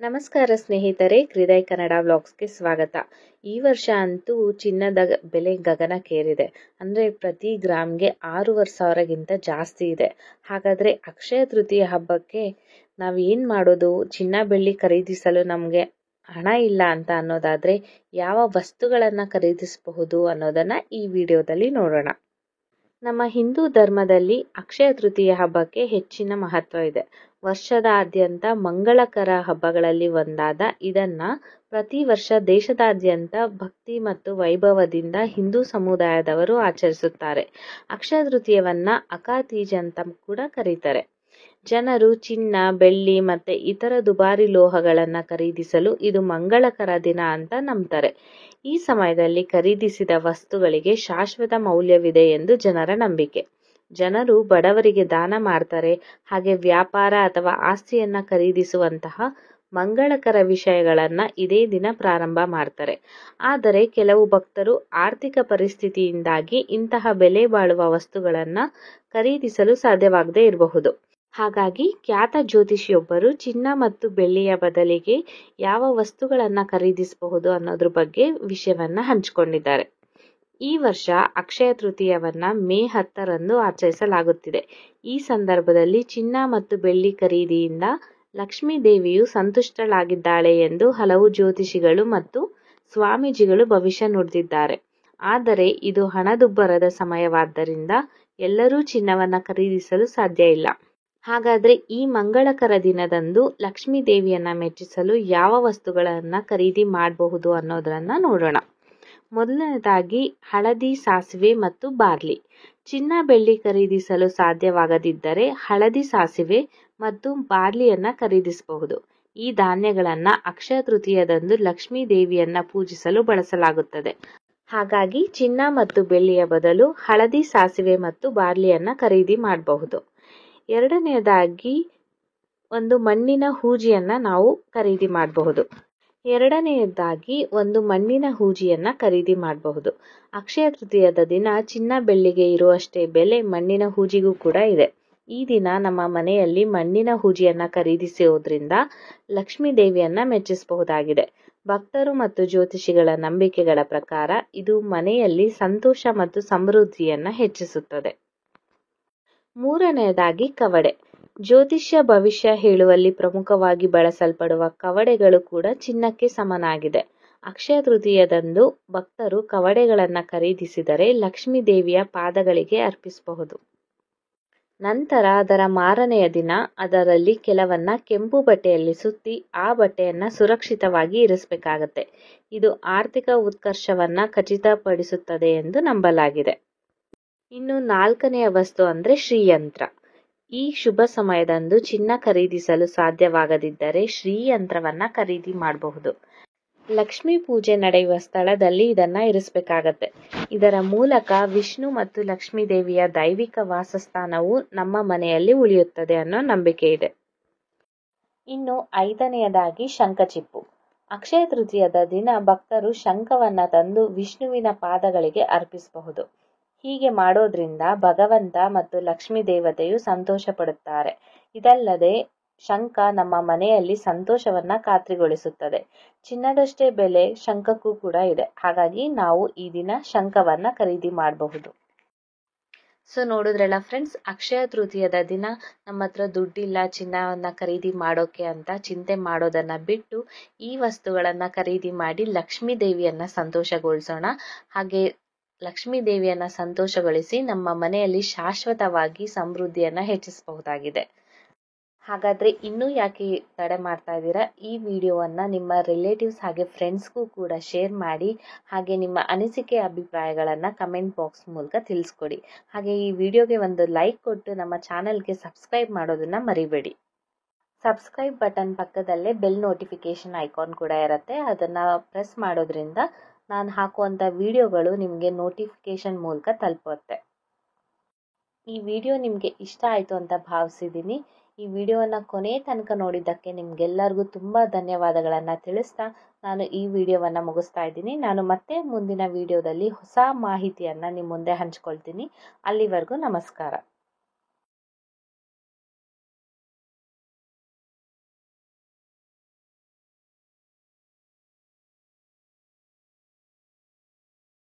ನಮಸ್ಕಾರ ಸ್ನೇಹಿತರೆ, ಹೃದಯ ಕನ್ನಡ ವ್ಲಾಗ್ಸ್ಗೆ ಸ್ವಾಗತ. ಈ ವರ್ಷ ಅಂತೂ ಚಿನ್ನದ ಬೆಲೆ ಗಗನಕ್ಕೇರಿದೆ. ಅಂದರೆ ಪ್ರತಿ ಗ್ರಾಮ್ಗೆ 6,500ಗಿಂತ ಜಾಸ್ತಿ ಇದೆ. ಹಾಗಾದರೆ ಅಕ್ಷಯ ತೃತೀಯ ಹಬ್ಬಕ್ಕೆ ನಾವು ಏನು ಮಾಡೋದು? ಚಿನ್ನ ಬೆಳ್ಳಿ ಖರೀದಿಸಲು ನಮಗೆ ಹಣ ಇಲ್ಲ ಅಂತ ಅನ್ನೋದಾದರೆ ಯಾವ ವಸ್ತುಗಳನ್ನು ಖರೀದಿಸಬಹುದು ಅನ್ನೋದನ್ನು ಈ ವಿಡಿಯೋದಲ್ಲಿ ನೋಡೋಣ. ನಮ್ಮ ಹಿಂದೂ ಧರ್ಮದಲ್ಲಿ ಅಕ್ಷಯ ತೃತೀಯ ಹಬ್ಬಕ್ಕೆ ಹೆಚ್ಚಿನ ಮಹತ್ವ ಇದೆ. ವರ್ಷದಾದ್ಯಂತ ಮಂಗಳಕರ ಹಬ್ಬಗಳಲ್ಲಿ ಒಂದಾದ ಇದನ್ನ ಪ್ರತಿ ವರ್ಷ ದೇಶದಾದ್ಯಂತ ಭಕ್ತಿ ಮತ್ತು ವೈಭವದಿಂದ ಹಿಂದೂ ಸಮುದಾಯದವರು ಆಚರಿಸುತ್ತಾರೆ. ಅಕ್ಷಯ ತೃತೀಯವನ್ನ ಅಕಾತೀಜ್ ಅಂತ ಕೂಡ ಕರೀತಾರೆ. ಜನರು ಚಿನ್ನ, ಬೆಳ್ಳಿ ಮತ್ತೆ ಇತರ ದುಬಾರಿ ಲೋಹಗಳನ್ನ ಖರೀದಿಸಲು ಇದು ಮಂಗಳಕರ ದಿನ ಅಂತ ನಂಬ್ತಾರೆ. ಈ ಸಮಯದಲ್ಲಿ ಖರೀದಿಸಿದ ವಸ್ತುಗಳಿಗೆ ಶಾಶ್ವತ ಮೌಲ್ಯವಿದೆ ಎಂದು ಜನರ ನಂಬಿಕೆ. ಜನರು ಬಡವರಿಗೆ ದಾನ ಮಾಡ್ತಾರೆ. ಹಾಗೆ ವ್ಯಾಪಾರ ಅಥವಾ ಆಸ್ತಿಯನ್ನ ಖರೀದಿಸುವಂತಹ ಮಂಗಳಕರ ವಿಷಯಗಳನ್ನ ಇದೇ ದಿನ ಪ್ರಾರಂಭ ಮಾಡ್ತಾರೆ. ಆದರೆ ಕೆಲವು ಭಕ್ತರು ಆರ್ಥಿಕ ಪರಿಸ್ಥಿತಿಯಿಂದಾಗಿ ಇಂತಹ ಬೆಲೆ ಬಾಳುವ ವಸ್ತುಗಳನ್ನ ಖರೀದಿಸಲು ಸಾಧ್ಯವಾಗದೇ ಇರಬಹುದು. ಹಾಗಾಗಿ ಖ್ಯಾತ ಜ್ಯೋತಿಷಿಯೊಬ್ಬರು ಚಿನ್ನ ಮತ್ತು ಬೆಳ್ಳಿಯ ಬದಲಿಗೆ ಯಾವ ವಸ್ತುಗಳನ್ನ ಖರೀದಿಸಬಹುದು ಅನ್ನೋದ್ರ ಬಗ್ಗೆ ವಿಷಯವನ್ನ ಹಂಚಿಕೊಂಡಿದ್ದಾರೆ. ಈ ವರ್ಷ ಅಕ್ಷಯ ತೃತೀಯವನ್ನ ಮೇ 10ರಂದು ಆಚರಿಸಲಾಗುತ್ತಿದೆ. ಈ ಸಂದರ್ಭದಲ್ಲಿ ಚಿನ್ನ ಮತ್ತು ಬೆಳ್ಳಿ ಖರೀದಿಯಿಂದ ಲಕ್ಷ್ಮೀ ದೇವಿಯು ಸಂತುಷ್ಟಳಾಗಿದ್ದಾಳೆ ಎಂದು ಹಲವು ಜ್ಯೋತಿಷಿಗಳು ಮತ್ತು ಸ್ವಾಮೀಜಿಗಳು ಭವಿಷ್ಯ ನುಡಿದಿದ್ದಾರೆ. ಆದರೆ ಇದು ಹಣದುಬ್ಬರದ ಸಮಯವಾದ್ದರಿಂದ ಎಲ್ಲರೂ ಚಿನ್ನವನ್ನ ಖರೀದಿಸಲು ಸಾಧ್ಯ ಇಲ್ಲ. ಹಾಗಾದ್ರೆ ಈ ಮಂಗಳಕರ ದಿನದಂದು ಲಕ್ಷ್ಮೀ ದೇವಿಯನ್ನ ಮೆಚ್ಚಿಸಲು ಯಾವ ವಸ್ತುಗಳನ್ನ ಖರೀದಿ ಮಾಡಬಹುದು ಅನ್ನೋದನ್ನ ನೋಡೋಣ. ಮೊದಲನೇದಾಗಿ ಹಳದಿ, ಸಾಸಿವೆ ಮತ್ತು ಬಾರ್ಲಿ. ಚಿನ್ನ ಬೆಳ್ಳಿ ಖರೀದಿಸಲು ಸಾಧ್ಯವಾಗದಿದ್ದರೆ ಹಳದಿ, ಸಾಸಿವೆ ಮತ್ತು ಬಾರ್ಲಿಯನ್ನ ಖರೀದಿಸಬಹುದು. ಈ ಧಾನ್ಯಗಳನ್ನ ಅಕ್ಷಯ ತೃತೀಯದಂದು ಲಕ್ಷ್ಮೀ ದೇವಿಯನ್ನ ಪೂಜಿಸಲು ಬಳಸಲಾಗುತ್ತದೆ. ಹಾಗಾಗಿ ಚಿನ್ನ ಮತ್ತು ಬೆಳ್ಳಿಯ ಬದಲು ಹಳದಿ, ಸಾಸಿವೆ ಮತ್ತು ಬಾರ್ಲಿಯನ್ನ ಖರೀದಿ ಮಾಡಬಹುದು. ಎರಡನೆಯದಾಗಿ ಒಂದು ಮಣ್ಣಿನ ಹೂಜಿಯನ್ನ ನಾವು ಖರೀದಿ ಮಾಡಬಹುದು. ಖರೀದಿ ಮಾಡಬಹುದು. ಅಕ್ಷಯ ತೃತೀಯದ ದಿನ ಚಿನ್ನ ಬೆಳ್ಳಿಗೆ ಇರುವಷ್ಟೇ ಬೆಲೆ ಮಣ್ಣಿನ ಹೂಜಿಗೂ ಕೂಡ ಇದೆ. ಈ ದಿನ ನಮ್ಮ ಮನೆಯಲ್ಲಿ ಮಣ್ಣಿನ ಹೂಜಿಯನ್ನ ಖರೀದಿಸುವುದರಿಂದ ಲಕ್ಷ್ಮೀ ದೇವಿಯನ್ನ ಮೆಚ್ಚಿಸಬಹುದಾಗಿದೆ. ಭಕ್ತರು ಮತ್ತು ಜ್ಯೋತಿಷಿಗಳ ನಂಬಿಕೆಗಳ ಪ್ರಕಾರ ಇದು ಮನೆಯಲ್ಲಿ ಸಂತೋಷ ಮತ್ತು ಸಮೃದ್ಧಿಯನ್ನ ಹೆಚ್ಚಿಸುತ್ತದೆ. ಮೂರನೆಯದಾಗಿ ಕವಡೆ. ಜ್ಯೋತಿಷ್ಯ ಭವಿಷ್ಯ ಹೇಳುವಲ್ಲಿ ಪ್ರಮುಖವಾಗಿ ಬಳಸಲ್ಪಡುವ ಕವಡೆಗಳು ಕೂಡ ಚಿನ್ನಕ್ಕೆ ಸಮನಾಗಿದೆ. ಅಕ್ಷಯ ತೃತೀಯದಂದು ಭಕ್ತರು ಕವಡೆಗಳನ್ನ ಖರೀದಿಸಿದರೆ ಲಕ್ಷ್ಮೀ ದೇವಿಯ ಪಾದಗಳಿಗೆ ಅರ್ಪಿಸಬಹುದು. ನಂತರ ಅದರ ಮಾರನೆಯ ದಿನ ಅದರಲ್ಲಿ ಕೆಲವನ್ನ ಕೆಂಪು ಬಟ್ಟೆಯಲ್ಲಿ ಸುತ್ತಿ ಆ ಬಟ್ಟೆಯನ್ನ ಸುರಕ್ಷಿತವಾಗಿ ಇರಿಸಬೇಕಾಗತ್ತೆ. ಇದು ಆರ್ಥಿಕ ಉತ್ಕರ್ಷವನ್ನ ಖಚಿತಪಡಿಸುತ್ತದೆ ಎಂದು ನಂಬಲಾಗಿದೆ. ಇನ್ನು ನಾಲ್ಕನೆಯ ವಸ್ತು ಅಂದ್ರೆ ಶ್ರೀಯಂತ್ರ. ಈ ಶುಭ ಸಮಯದಂದು ಚಿನ್ನ ಖರೀದಿಸಲು ಸಾಧ್ಯವಾಗದಿದ್ದರೆ ಶ್ರೀಯಂತ್ರವನ್ನ ಖರೀದಿ ಮಾಡಬಹುದು. ಲಕ್ಷ್ಮೀ ಪೂಜೆ ನಡೆಯುವ ಸ್ಥಳದಲ್ಲಿ ಇದನ್ನ ಇರಿಸಬೇಕಾಗತ್ತೆ. ಇದರ ಮೂಲಕ ವಿಷ್ಣು ಮತ್ತು ಲಕ್ಷ್ಮೀ ದೇವಿಯ ದೈವಿಕ ವಾಸಸ್ಥಾನವು ನಮ್ಮ ಮನೆಯಲ್ಲಿ ಉಳಿಯುತ್ತದೆ ಅನ್ನೋ ನಂಬಿಕೆ ಇದೆ. ಇನ್ನು ಐದನೆಯದಾಗಿ ಶಂಖಚಿಪ್ಪು. ಅಕ್ಷಯ ತೃತೀಯದ ದಿನ ಭಕ್ತರು ಶಂಖವನ್ನ ತಂದು ವಿಷ್ಣುವಿನ ಪಾದಗಳಿಗೆ ಅರ್ಪಿಸಬಹುದು. ಹೀಗೆ ಮಾಡೋದ್ರಿಂದ ಭಗವಂತ ಮತ್ತು ಲಕ್ಷ್ಮೀ ದೇವತೆಯು ಸಂತೋಷ ಪಡುತ್ತಾರೆ. ಇದಲ್ಲದೆ ಶಂಖ ನಮ್ಮ ಮನೆಯಲ್ಲಿ ಸಂತೋಷವನ್ನ ಖಾತ್ರಿಗೊಳಿಸುತ್ತದೆ. ಚಿನ್ನದಷ್ಟೇ ಬೆಲೆ ಶಂಖಕ್ಕೂ ಕೂಡ ಇದೆ. ಹಾಗಾಗಿ ನಾವು ಈ ದಿನ ಶಂಖವನ್ನ ಖರೀದಿ ಮಾಡಬಹುದು. ಸೊ ನೋಡಿದ್ರಲ್ಲ ಫ್ರೆಂಡ್ಸ್, ಅಕ್ಷಯ ತೃತೀಯದ ದಿನ ನಮ್ಮ ಹತ್ರ ದುಡ್ಡಿಲ್ಲ ಚಿನ್ನವನ್ನ ಖರೀದಿ ಮಾಡೋಕೆ ಅಂತ ಚಿಂತೆ ಮಾಡೋದನ್ನ ಬಿಟ್ಟು ಈ ವಸ್ತುಗಳನ್ನ ಖರೀದಿ ಮಾಡಿ ಲಕ್ಷ್ಮೀ ದೇವಿಯನ್ನ ಸಂತೋಷಗೊಳಿಸೋಣ. ಹಾಗೆ ಲಕ್ಷ್ಮೀ ದೇವಿಯನ್ನ ಸಂತೋಷಗೊಳಿಸಿ ನಮ್ಮ ಮನೆಯಲ್ಲಿ ಶಾಶ್ವತವಾಗಿ ಸಮೃದ್ಧಿಯನ್ನ ಹೆಚ್ಚಿಸಬಹುದಾಗಿದೆ. ಹಾಗಾದ್ರೆ ಇನ್ನೂ ಯಾಕೆ ತಡೆ ಮಾಡ್ತಾ ಇದ್ದೀರಾ? ಈ ವಿಡಿಯೋವನ್ನ ನಿಮ್ಮ ರಿಲೇಟಿವ್ಸ್ ಹಾಗೆ ಫ್ರೆಂಡ್ಸ್ಗೂ ಕೂಡ ಶೇರ್ ಮಾಡಿ. ಹಾಗೆ ನಿಮ್ಮ ಅನಿಸಿಕೆ ಅಭಿಪ್ರಾಯಗಳನ್ನ ಕಮೆಂಟ್ ಬಾಕ್ಸ್ ಮೂಲಕ ತಿಳಿಸ್ಕೊಡಿ. ಹಾಗೆ ಈ ವಿಡಿಯೋಗೆ ಒಂದು ಲೈಕ್ ಕೊಟ್ಟು ನಮ್ಮ ಚಾನೆಲ್ಗೆ ಸಬ್ಸ್ಕ್ರೈಬ್ ಮಾಡೋದನ್ನ ಮರಿಬೇಡಿ. ಸಬ್ಸ್ಕ್ರೈಬ್ ಬಟನ್ ಪಕ್ಕದಲ್ಲೇ ಬೆಲ್ ನೋಟಿಫಿಕೇಶನ್ ಐಕಾನ್ ಕೂಡ ಇರುತ್ತೆ. ಅದನ್ನ ಪ್ರೆಸ್ ಮಾಡೋದ್ರಿಂದ ನಾನು ಹಾಕುವಂಥ ವಿಡಿಯೋಗಳು ನಿಮಗೆ ನೋಟಿಫಿಕೇಶನ್ ಮೂಲಕ ತಲುಪುತ್ತೆ. ಈ ವಿಡಿಯೋ ನಿಮಗೆ ಇಷ್ಟ ಆಯಿತು ಅಂತ ಭಾವಿಸಿದ್ದೀನಿ. ಈ ವಿಡಿಯೋನ ಕೊನೆ ತನಕ ನೋಡಿದ್ದಕ್ಕೆ ನಿಮ್ಗೆಲ್ಲರಿಗೂ ತುಂಬ ಧನ್ಯವಾದಗಳನ್ನು ತಿಳಿಸ್ತಾ ನಾನು ಈ ವಿಡಿಯೋವನ್ನು ಮುಗಿಸ್ತಾ ಇದ್ದೀನಿ. ನಾನು ಮತ್ತೆ ಮುಂದಿನ ವಿಡಿಯೋದಲ್ಲಿ ಹೊಸ ಮಾಹಿತಿಯನ್ನು ನಿಮ್ಮ ಮುಂದೆ ಹಂಚ್ಕೊಳ್ತೀನಿ. ಅಲ್ಲಿವರೆಗೂ ನಮಸ್ಕಾರ.